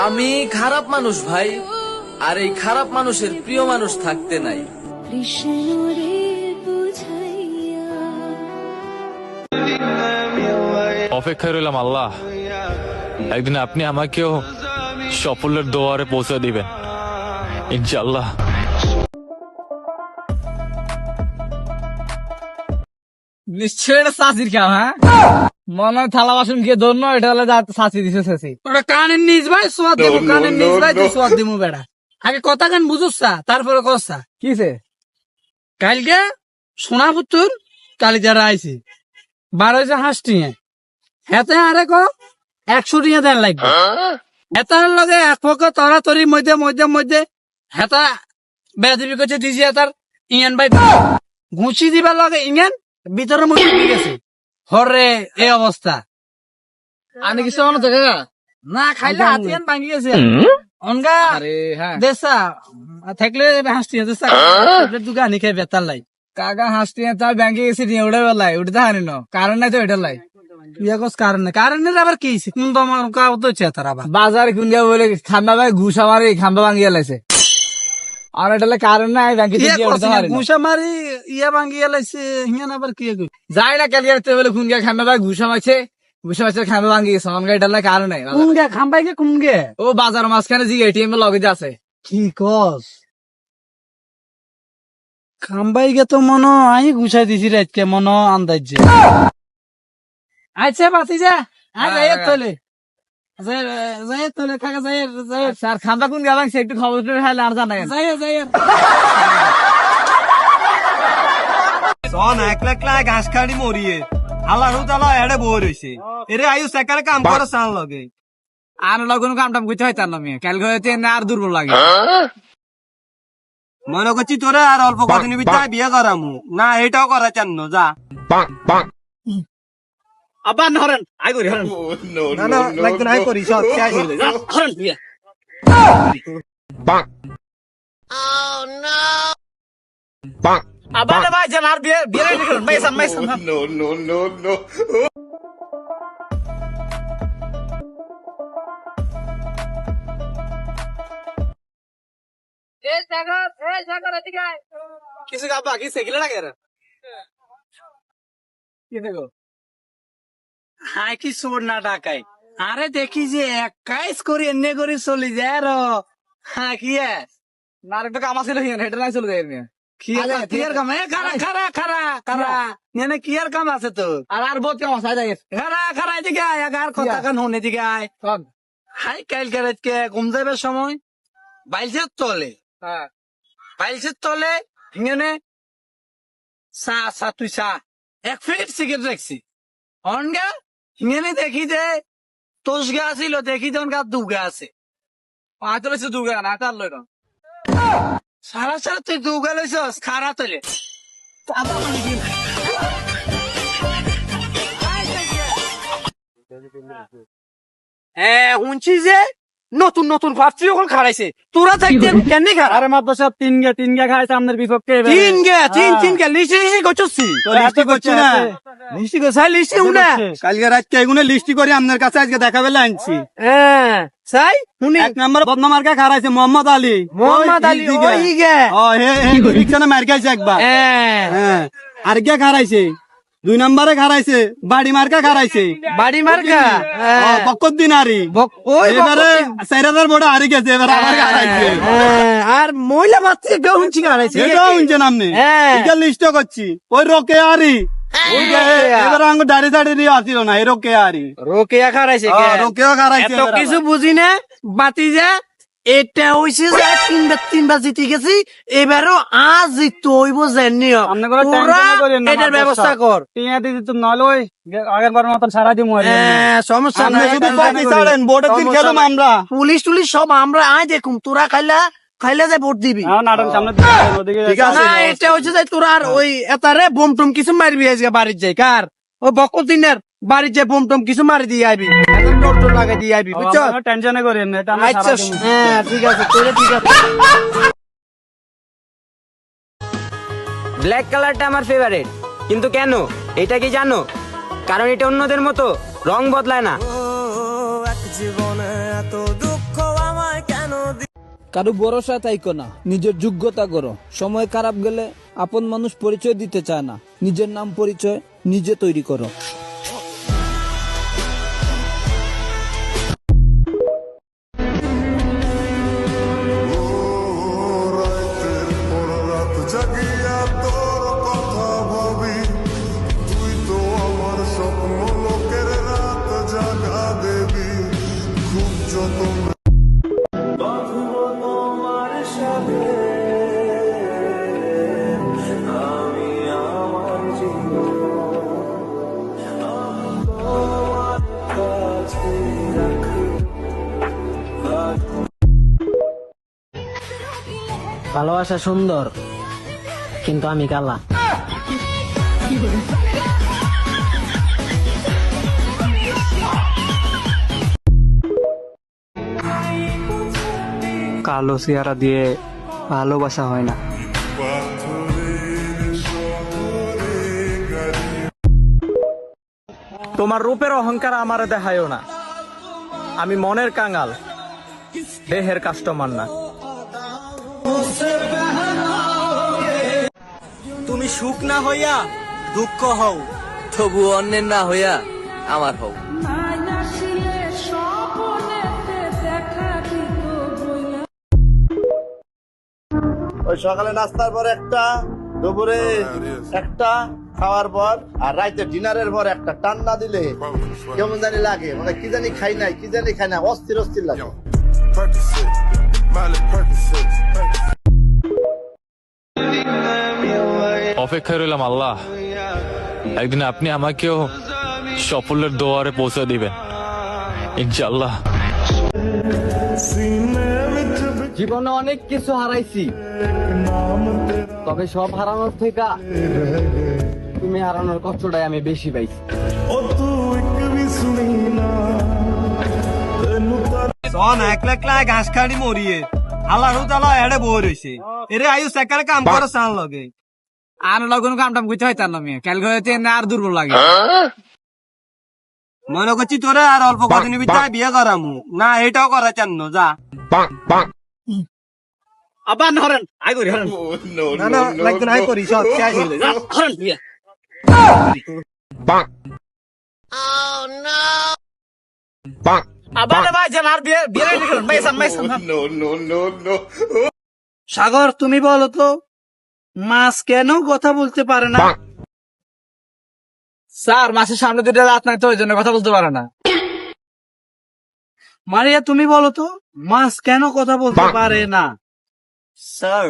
আমি খারাপ মানুষ ভাই, আর এই খারাপ মানুষের প্রিয় মানুষ থাকতে নাই। অপেক্ষায় রইলাম আল্লাহ, একদিন আপনি আমাকেও সাফল্যের দুয়ারে পৌঁছে দিবেন ইনশাআল্লাহ। নিশ্চয় এটা চাষির কাম। হ্যাঁ মনে হয় থালা বাসন গিয়ে ধরনো, এটা হলে চাষি দিছে চাষি। ওটা কানের নিজ ভাই সোয়াদ দেবো, কানের নিজ ভাই তুই সোয়াদ দিবো বেড়া। আগে কথা কান বুঝুসা তারপরে কসা কিসে। কালকে সোনাপুত্তর কালিজারা আইছি 12 হাঁস টিঙে, হেতে আরে ক 100 টিঙে দেন লাগবে। হেতার লগে এক পক্ষ তরাতরির মধ্যে মধ্যে মধ্যে হেতা বেদিবি করছে দিজি হেতার ইংন ভাই ঘুষি দিবার লগে ইংন ভিতরের মধ্যে ঢুকে গেছে। হরে এই অবস্থা। আমি কিছু মনে থাকে না, খাইলে হাতিয়ান ভাঙি গেছে অনগা দেশা থাকলে হাসটি দেশা দুগানি খাই বেতার লাই কাকা হাসটি তার ব্যাংকে গেছে নিয়ে উঠে বেলাই উঠতে হানি ন কারণ নাই তো এটা লাই কারণের আবার কি কোন তোমার তার আবার বাজার খুনিয়া বলে খাম্বা ভাই ঘুষা মারি খাম্বা ভাঙিয়া লাইছে। আর এটা কারণ নাই ব্যাংকে ঘুষা মারি ইয়া ভাঙিয়া লাইছে হিয়ান আবার কি যাই না কালিয়াতে বলে খুনিয়া খাম্বা ভাই ঘুষা মারছে, ঘুষা মারছে খাম্বা ভাঙি গেছে। এটা কারণ নাই কোন গে খাম্বাই গে কোন গে ও বাজার মাঝখানে জি এটিএম এর লগে আছে। কি কস খাম্বাই গে তো মনো আই ঘুষাই দিছি রাতকে মনো আন্দাজ। আচ্ছা বাতি যা যাই তোলে যাই তোলে কাকা যাই যাই স্যার খাম্বা কোন গেলাম সে একটু খবর হাইলে আর জানা যাই যাই সন একলা একলা ঘাস খাড়ি মরিয়ে আল্লাহ তাআলা এড়ে বই রইছে এরে আয়ু সেকারে কাম করে সান লগে আর কোনো কাম টাম করতে হইতাম না মেয়ে কালকে হইতে না আর দুর্বল লাগে মনে করছি তোরা আর অল্প কদিনের ভিতরে বিয়ে করামু না এটাও করা চান না যা আবার হরেন আই করি হরেন না না লাগবে না করি সব শেষ হয়ে যায় হরেন বিয়ে আবার ভাই জান আর বিয়ে বিয়ে রেডি করুন মাইসাম মাইসাম নো কিছু গাবা কি সেগিলে লাগে রে কি দেখো হাই কি সোর না ডাকাই আরে দেখি যে 21 করে এনে করে চলে যায় র হ্যাঁ কি না একটা কাম আছে না হেডে নাই চলে যায় মেয়ে কিয়ার কাম খারা খারা খারা খারা নেনে কিয়ার কাম আছে তো আর বহুত কাম আছে যাই খারা খারা এদিকে আয় আগার কথা কান হন এদিকে আয় হাই কাল কে ঘুম যাবার সময় বাইলসের তলে হ্যাঁ বাইলসের তলে হিঙেনে তুই এক ফিট সিগারেট রাখছি অনগা হিঙেনে দেখি যে তোষ গা ছিল দেখি যে অনগা দুগা আছে হয়তো লইছে দুর্গা না তার লই না সারা সারা তুই দুগা লইছস খারা তলে শুনছি যে নতুন নতুন ভাবছি যখন খারাইছে তোরা থাকতে কেন খারা আরে মাত্র সব তিন গে খাইছে আমাদের বিপক্ষে তিন গে লিস্টি করছি লিস্টি করছি না লিস্টি করছাই লিস্টি উনা কালকে রাতে এগুনে লিস্টি করে আপনার কাছে আজকে দেখাবে আনছি হ্যাঁ সাই শুনি এক নম্বর বদনামার্কা খারাইছে মোহাম্মদ আলী ওই গে ও হে রিকশনে মার খাইছে একবার হ্যাঁ আর কে খারাইছে 2 নম্বরে খারাইছে বাড়ি মার্কা খারাইছে বাড়ি মার্কা বকত দিনারি এবারে 4000 বড় হারি গেছে এবারে আবার খারাইছে আর মহিলা মাত্র কেউ হুঁচি খারাইছে এটাও হুঁচে নামনে এটা লিস্ট করছি ওই রোকে আরি এবারে আঙ্গু দাড়ি দাড়ি আসিল না এই রোকে আরি রোকেয়া খারাইছে রোকেও খারাইছে এত কিছু বুঝি না বাতি যা এটা হইছে যে তিনবার জিতে গেছি এবারও আজ জিততে হইব জানিও এটার ব্যবস্থা কর টিয়া দিদি তুমি নলে ওই আগের বার মতন সারা দিন সমস্যা নাই শুধু পার্টি ছাড়েন ভোটের দিন খেলাম আমরা পুলিশ টুলিশ সব আমরা আয় দেখুম তোরা খাইলে যে ভোট দিবি ঠিক আছে না এটা হচ্ছে যে তোরা আর ওই এতারে বোম টুম কিছু মারবি আজকে বাড়ির যাই কার ওই বকর দিনের বাড়ির যে বোম টুম কিছু মারি দিয়ে আইবি ডোর টোর লাগাই দিয়ে আইবি বুঝছো টেনশনে করেন না আচ্ছা হ্যাঁ ঠিক আছে তোরে ঠিক আছে ব্ল্যাক কালারটা আমার ফেভারিট কিন্তু কেন এটা কি জানো কারণ এটা অন্যদের মতো রং বদলায় না কারো ভরসা তাইকো না নিজের যোগ্যতা করো সময় খারাপ গেলে আপন মানুষ পরিচয় দিতে চায় না নিজের নাম পরিচয় নিজে তৈরি করো ভালোবাসা সুন্দর কিন্তু আমি কালা কালো চেহারা দিয়ে ভালোবাসা হয় না। তোমার রূপের অহংকার আমারে দেখায়ও না, আমি মনের কাঙাল, দেহের কাস্টমার না। তুমি সুখ না হইয়া দুঃখ হও, তবু অন্যের না হইয়া আমার হও। ওই সকালে নাস্তার পর একটা, দুপুরে একটা, খাওয়ার পর আর রাইতে ডিনারের পর একটা টান্না দিলে কেমন জানি লাগে, মানে কি জানি খাই নাই, কি জানি খাই না, অস্থির অস্থির লাগে। অপেক্ষায় রইলাম আল্লাহ, একদিন আপনি আমাকেও সাফল্যের দুয়ারে পৌঁছে দিবেন ইনশাআল্লাহ। জীবনে অনেক কিছু হারাইছি, তবে সব হারানোর থেকে তুমি হারানোর কষ্টটাই আমি বেশি পাইছি। একলা একলা ঘাস খাড়ি মরিয়ে আল্লাহ তালা এড়ে বই রয়েছে এরে আয়ু সেকারে কাম করে চান লগে আর লগন কাম টাম করতে হয় তার নামে কাল হইতে আর দুর্বল লাগে মনে করছি তোরে আর অল্প কদিনের ভিতরে বিয়ে করামু না এটাও করা চান না যা আবার হরেন আই করি হরেন না না লাগবে না করি সব শেষ হইলে যা হরেন বিয়া আবার ভাই জান আর বিয়ে বিয়ে রেডি করুন ভাই সাম সাগর তুমি বলো তো মাছ কেন কথা বলতে পারে না? স্যার মাছের সামনে দুটো রাত নাই তো ওই জন্য কথা বলতে পারে না। মারিয়া তুমি বলো তো মাছ কেন কথা বলতে পারে না? স্যার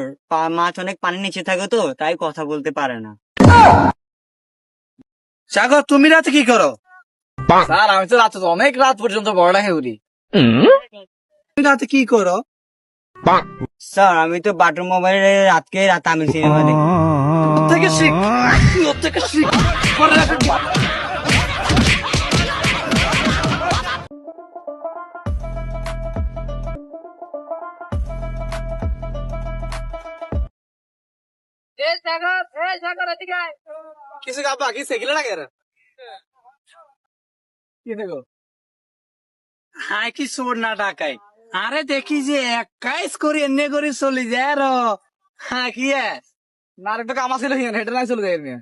মাছ অনেক পানির নিচে থাকে তো তাই কথা বলতে পারে না। সাগর তুমি রাতে কি করো? স্যার আমি তো রাতে অনেক রাত পর্যন্ত বড় হেউরি। তুমি রাতে কি করো? স্যার আমি তো বাটন মোবাইলে রাতকে রাত আমি সিনেমা দেখি। থেকে শিখ থেকে শিখ কিছু গাবা কি সেগিলে লাগে রে কি দেখো হাই কি সোর না ডাকাই আরে দেখি যে 21 করে এনে করে চলে যায় আর হ্যাঁ কি না একটা কাম আছে না হেডে নাই চলে যায় এমনি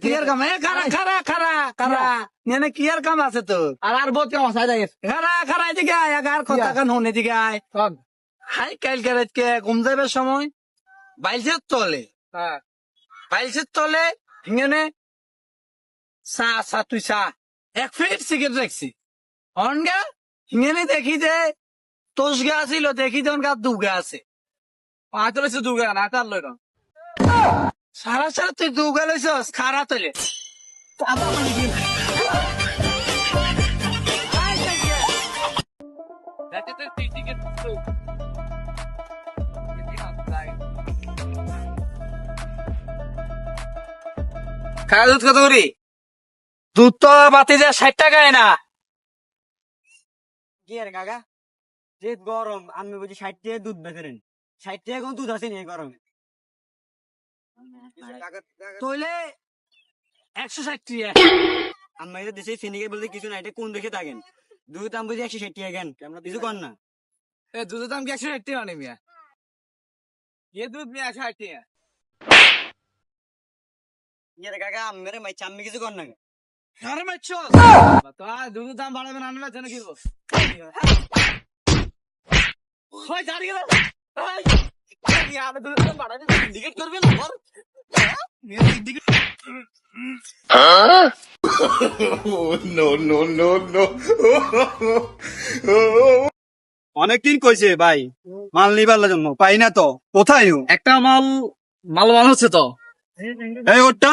কিয়ার কাম খারা খারা খারা খারা নেনে কিয়ার কাম আছে তো আর বহুত কাম আছে যাই খারা খারা এদিকে আয় আগার কথা কান হন এদিকে আয় হাই কাল কে ঘুম যাবে সময় বাইলসের তলে হ্যাঁ বাইলসের তলে হিঙেনে তুই এক ফিট সিগারেট রাখছি অনগা হিঙেনে দেখি যে তোষ গা ছিল দেখি যে অনগা দুগা আছে আয় তো লইছে দুগা না তার লই না সারা সারা তুই দুগা লইছস খারা তলে খাওয়া দুধ কত করি দুধ তো বাতি যা 60 টাকায় না কি আর কাকা যে গরম আমি বুঝি 60 টাকা দুধ বেচেন 60 টাকা কোন দুধ আছে নি গরমে তইলে 160 টাকা আমি তো দেশে সিনিকে বলতে কিছু না এটা কোন দেখে থাকেন দুধ দাম বুঝি 160 টাকা কেন আমরা কিছু কর না এ দুধের দাম কি 160 টাকা নি মিয়া ये दूध में 160 টাকা কি আর কাকা মেরে মাই চাম্মি কিছু কর না আরে মাচ্ছো তো দুধের দাম বাড়াবে না আনলে জানো কি গো ওই দাঁড়ি গেল এই আমি দুধের দাম বাড়াবে সিন্ডিকেট করবে না বল মেরে সিন্ডিকেট অনেকদিন কইছে ভাই মাল নিবার জন্য পাই না তো কোথায় একটা মাল হচ্ছে তো এই ওটা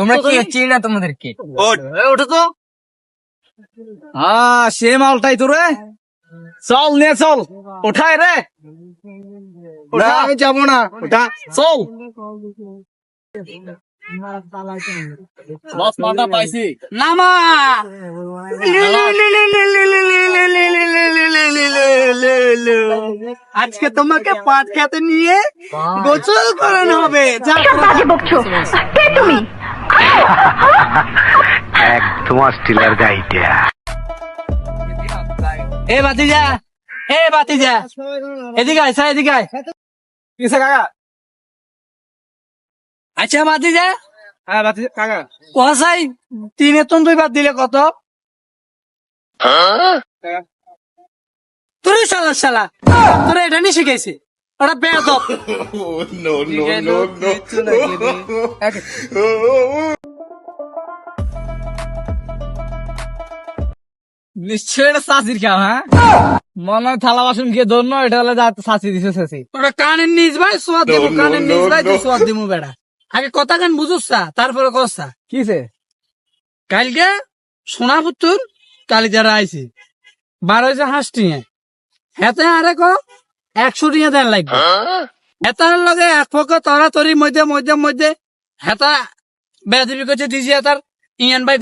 তোমরা কি চিনি না তোমাদেরকে ওট ওটা তো সে মালটাই তো রে চল নে চল ওঠায় রে না আমি যাবো না ওটা চল লস মালটা পাইছি নামা আজকে তোমাকে পাট খেতে নিয়ে গোসল করানো হবে তুমি একদম অস্ট্রেলিয়ার গাইডা এ বাতিজা এদিকে আয় এদিকে আয় কিসে কাকা আচ্ছা বাতিজা হ্যাঁ বাতি কাকা কসাই 3 তুন 2 বাদ দিলে কত তোর শালা তোর এটা নি শিখাইছে ওটা বেয়াদব নিশ্চয় এটা চাষির কাম হ্যাঁ মনে হয় থালা বাসন গিয়ে ধরন এটা হলে চাষি দিছে চাষি ওটা কানের নিজ ভাই সোয়াদ দিব কানের নিজ ভাই তুই সোয়াদ দিব বেড়া আগে কথা কান বুঝুসা তারপরে কসা কিসে কালকে সোনাপুত্তর কালিজারা আইছে 12 হাঁস টিঙে হেতে আরে কো 100 টিয়া দেন লাগবে হেতার লগে এক পক্ষ তরাতরির মধ্যে মধ্যে মধ্যে হেতা বেদবি করছে দিজি হেতার ইয়েন ভাই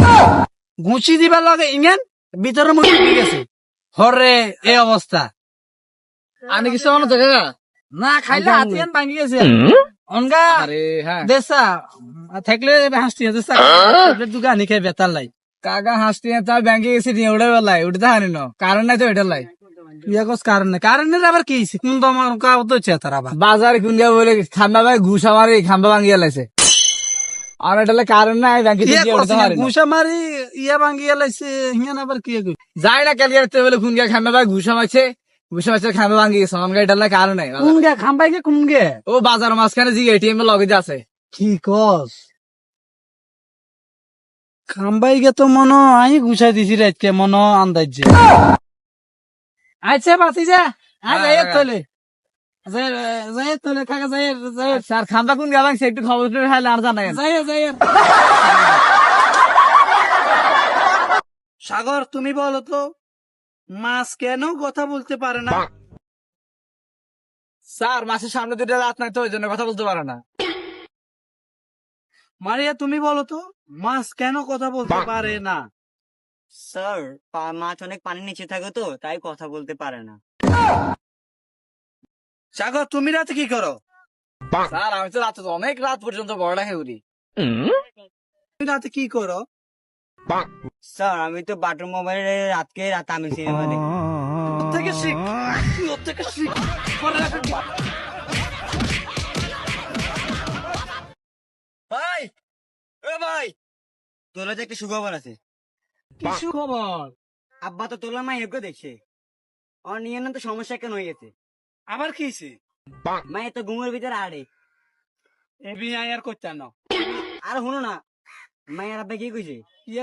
ঘুষি দিবার লগে ইয়েন ভিতরে মধ্যে ঢুকে গেছে হরে এই অবস্থা আমি কিছু মনে থাকে না না খাইলে হাতিয়ান ভাঙি গেছে অনগা আরে হ্যাঁ দেশা থাকলে হাসতি দেশা দুগানি খাই বেতার লাই কাকা হাসতে তার ব্যাংকে গেছি নিয়ে ওটা বেলাই ওটা হানি ন কারণ নাই তো এটা লাই ইয়া কস কারণ নাই কারণের আবার কি হইছে? কোন দমা কা তো চেতার আবার বাজারে গুন্ডিয়া বলে খাম্বা ভাই ঘুষ আমার খাম্বা ভাঙিয়া লাইছে আর এটা কারণ নাই ব্যাংকে ইয়া গিয়ে ওটা হারি ঘুষা মারি ইয়া ভাঙি লাইছে হিয়ান আবার কি কই যাই না ক্যালিয়ারতে বলে খুনগিয়া খাম্বা ভাই ঘুষ মারছে খাম্বা ভাঙি গেছে আমার এটা কারণ নাই কোন গে খাম্বাই গে কোন গে ও বাজার মাঝখানে জি এটিএম এর লগে আছে কি কস খাম্বাই গে তো মনো আই ঘুষাই দিছি রাতকে মনো আন্দাজে আচ্ছা বাতি যা আ যাই তোলে যাই তোলে কাকা যাই স্যার খাম্বা কোন গেলাম সে একটু খবর হাইলে আর জানা যাই সাগর তুমি বলো তো মাছ কেন কথা বলতে পারে না স্যার মাসের সামনে দুটো রাত নাই তো ওই জন্য কথা বলতে পারে না মারিয়া তুমি বলো তো মাছ কেন কথা বলতে পারে না স্যার মাছ অনেক পানির নিচে থাকে তো তাই কথা বলতে পারে না। সাগর তুমি রাতে কি করো স্যার আমি তো রাত অনেক রাত পর্যন্ত পড়ালেখা করি তুমি রাতে কি করো স্যার আমি তো বাটন মোবাইলে রাতকে রাত আমি সিনেমা দেখি। থেকে শিখ থেকে শিখ ভাই এ ভাই তোলা যে একটা সুখবর আছে। কিছু খবর আব্বা তো তোলা মাইকে দেখছে আর নিয়ে না তো সমস্যা কেন হয়ে গেছে। আবার কি হইছে মায়ে তো ঘুমের ভিতরে আড়ে এবি আর করতে না আর শুনো না মায়ের আব্বা কি কইছে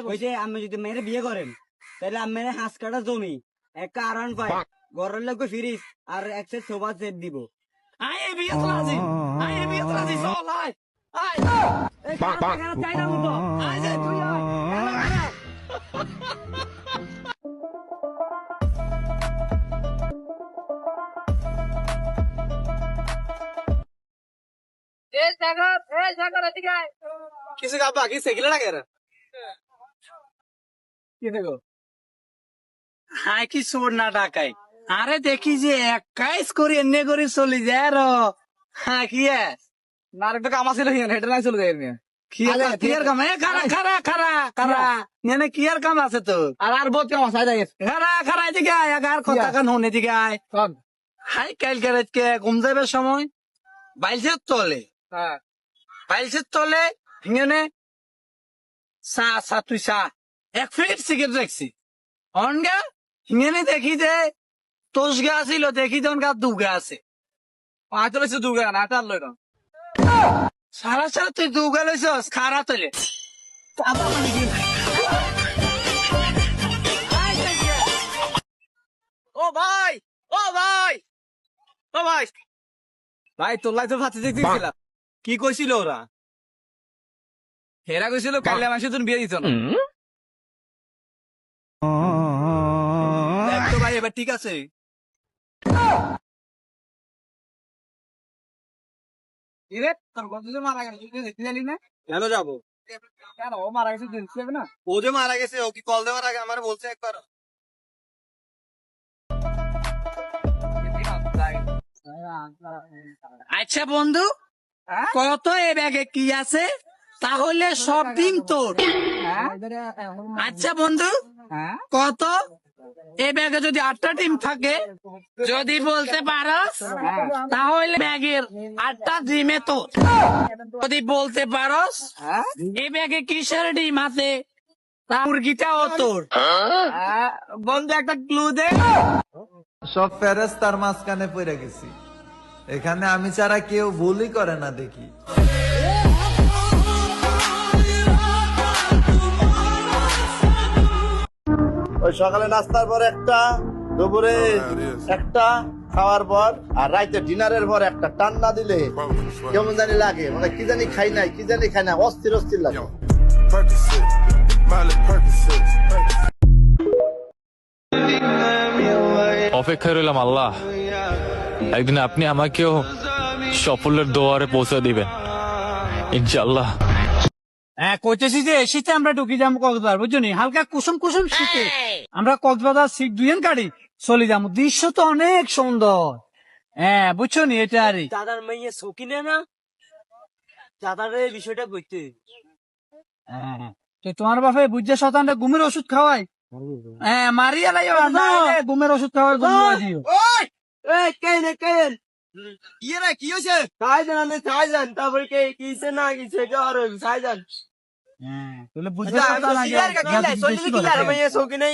কইছে আমি যদি মেয়ের বিয়ে করেন তাহলে আমি হাঁস কাটা জমি একটা আরান পাই ঘরের লোক ফিরিস আর একটা সোফা সেট দিব। আই এবি রাজি আই এবি রাজি সলাই আই এই কারা চাই না মতো আই যাই তুই আয় কিছু আব্বা কি সেগিলে না কেন কি দেখো হাই কি সোর না ডাকাই আরে দেখি যে 21 করে এনে করে চলে যায় আর হ্যাঁ কি না একটা কাম আছে হেঁটে নাই চলে যায় কিয়ার কাম খারা খারা খারা খারা নেনে কিয়ার কাম আছে তো আর বহুত কাম আছে যাই খারা খারা এদিকে আয় আগার কথা কান হন এদিকে আয় হাই কাল কে ঘুম যাবে সময় বাইলছে তলে হ্যাঁ বাইলছে তলে হিঙনে সা তুই সা 1 প্যাকেট সিগারেট রাখছি অনগা হিঙনে দেখি যে তোষ গা ছিল দেখি যে অনগা দুগা আছে আয় তো দুগা না তার লই না সারা সারা তুই দুগা লইছস খারা তলে ও ভাই ও ভাই ও ভাই ভাই তোর লাই তো ভাতে দেখতেছিলাম কি কইছিল ওরা হেরা কইছিল কাইলে মাসে তুমি বিয়ে দিত না দেখ তো ভাই এবার ঠিক আছে ইরে তোর কত যে মারা গেল তুই দেখতে জানি না কেন যাবো কেন ও মারা গেছে দেখতে যাবে না ও যে মারা গেছে ও কি কল দেওয়ার আগে আমার বলছে একবার আচ্ছা বন্ধু কত এ ব্যাগে কি আছে তাহলে সব ডিম তোর আচ্ছা বন্ধু কত এ ব্যাগে যদি 8টা ডিম থাকে যদি বলতে পারস তাহলে ব্যাগের 8টা ডিমে তোর যদি বলতে পারস এ ব্যাগে কিসের ডিম আছে তা মুরগিটাও তোর বন্ধু একটা ক্লু দে সব ফেরেস্তার মাঝখানে পড়ে গেছি এখানে আমি ছাড়া কেউ ভুলই করে না দেখি ওই সকালে নাস্তার পর একটা, দুপুরে একটা, খাওয়ার পর আর রাইতে ডিনারের পর একটা টান না দিলে কেমন জানি লাগে, মানে কি জানি খাই নাই, কি জানি খাই না, অস্থির অস্থির লাগে। অপেক্ষায় রইলাম আল্লাহ, একদিন আপনি আমাকেও সাফল্যের দুয়ারে পৌঁছে দিবেন ইনশাআল্লাহ। হ্যাঁ কইতেছি যে শীতে আমরা ঢুকি যাবো কক্সবাজার, বুঝছো নি? হালকা কুসুম কুসুম শীতে আমরা কক্সবাজার সিট দুইজন গাড়ি চলে যাবো। দৃশ্য তো অনেক সুন্দর। হ্যাঁ বুঝছো নি? এটা আরে দাদার মেয়ে শৌখিনে না, দাদার এই বিষয়টা কইতে। হ্যাঁ তো তোমার বাপে বুঝছে শতানটা ঘুমের ওষুধ খাওয়াই। হ্যাঁ মারিয়া লাইও না, ঘুমের ওষুধ খাওয়াই দিও। এই কেন ইয়ে কি হয়েছে? সাইজান তারপরে কে কিছে না কিছে কে আর সাইজান। হ্যাঁ তাহলে বুঝছে শতান আগে মেয়ে শৌখিনে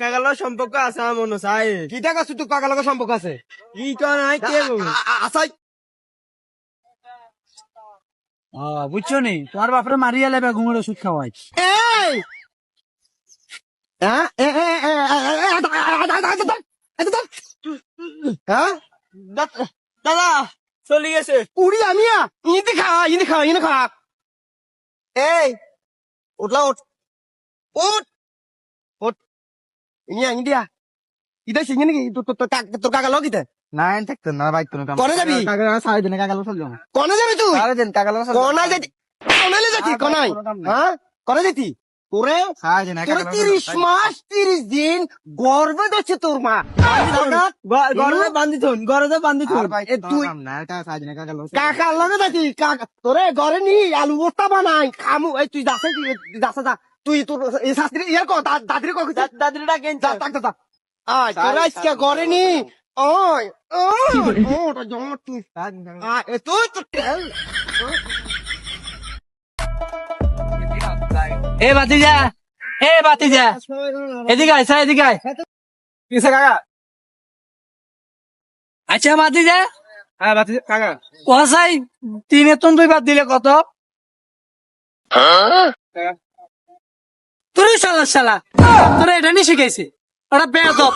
কাকালো সম্পর্ক আছে আমার মনে চাই। কিটা কাছে তো কাকা লগের সম্পর্ক আছে? কি নাই কে আসাই বুঝছো নি? তোমার বাপরে মারিয়া লেবে ঘুমের ওষুধ খাওয়াই। এই হ্যাঁ হ্যাঁ দাদা চলে গেছে। উড়ি আমিয়া ইনি খা এই উঠলা উঠ ইন্ডিয়া ইদা সিঙ্গে নাকি তোর কাকা লগ ইতে নাই থাকতো না ভাই তুমি কোনে যাবি? সাড়ে দিনে কাকালো চল যাবো। কোনে যাবি তুই? সাড়ে দিন কাকালো কোনায় যাবি? কোনালে যাচ্ছি কোনায়? হ্যাঁ কোনে যাচ্ছি? তোরে সাড়ে দিনে তোরে 30 মাস 30 দিন গর্ভে ধরছে তোর মা। গরমে বান্ধিথুন তুই সাড়ে দিনে কাকালো কাকার লগে যাচ্ছি তোরে ঘরে নি আলু বস্তা বানাই খামু। এই তুই যাচ্ছে যা তুই তোর এই শাস্ত্রী ইয়ার কর দাদিরে কর দাদিটা কেন যা তাক আয় তোরা আজকে ঘরে নি ওই ওটা জমা তুই আয় তুই তো এ বাতিজা এদিকে আয়, এদিকে আয়। কিসে কাকা? আচ্ছা বাতিজা, হ্যাঁ বাতি কাকা কসাই 3 এতন 2 বাদ দিলে কত? তুই শালা তোরা এটা নি শিখাইছে ওরা বেয়াদব।